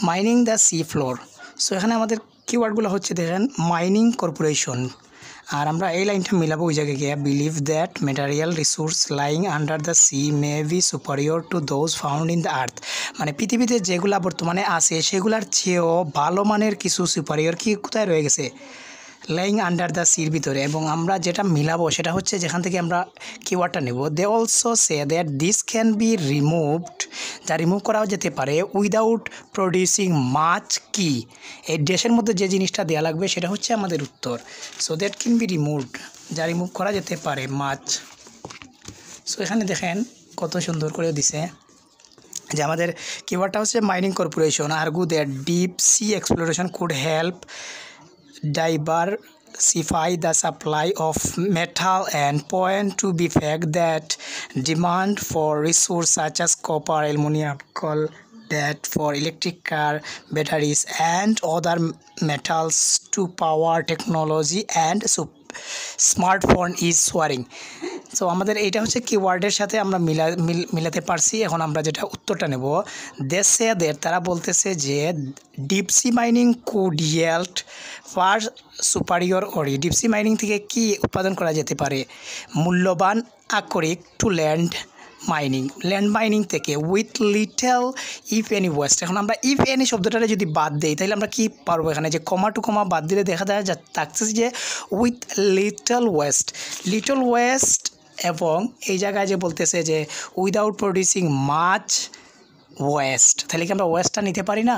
Mining the sea floor. So এখানে আমাদের কিওয়ার্ডগুলো হচ্ছে দেখেন মাইনিং কর্পোরেশন, আর আমরা এই লাইনটা মিলাবো ওই জায়গায় গিয়ে, believe that material resource lying under the sea may be superior to those found in the earth. মানে পৃথিবীতে যেগুলা বর্তমানে আছে সেগুলার চেয়েও ভালো মানের কিছু সুপারিয়র কি কোথায় রয়ে গেছে, লাইং আন্ডার দ্য সির ভিতরে। এবং আমরা যেটা মিলাবো সেটা হচ্ছে যেখান থেকে আমরা কিওয়ার্ডটা নেব, they also say that this can be removed, যা রিমুভ করাও যেতে পারে উইদাউট প্রডিউসিং মাচ কি, এই ড্যাশের মধ্যে যে জিনিসটা দেওয়া লাগবে সেটা হচ্ছে আমাদের উত্তর। So that can be removed, যা রিমুভ করা যেতে পারে মাচ। সো এখানে দেখেন কত সুন্দর করে দিছে যে আমাদের কিওয়ার্ডটা হচ্ছে mining corporation argue that deep sea exploration could help diversify the supply of metal and point to the fact that demand for resources such as copper, aluminum, nickel, that for electric car batteries and other metals to power technology and smartphone is soaring. So আমাদের এইটা হচ্ছে কিওয়ার্ডের সাথে আমরা মিলাতে পারছি। এখন আমরা যেটা উত্তরটা নেব, দেশেদের তারা বলতেছে যে deep sea mining could yield far superior ore, deep sea mining থেকে কি উৎপাদন করা যেতে পারে, মূল্যবান আকরিক টু ল্যান্ড মাইনিং থেকে with little if any waste. এখন আমরা ইফ এনি শব্দটা যদি বাদ দিই তাহলে আমরা কি পারবো, এখানে যে কমা টু কমা বাদ দিলে দেখা যায় থাকছে যে উইথ লিটল ওয়েস্ট, এবং এই জায়গায় যে বলতেছে যে উইদাউট প্রডিউসিং মাচ ওয়েস্ট, তাহলে কি আমরা ওয়েস্টটা নিতে পারি না?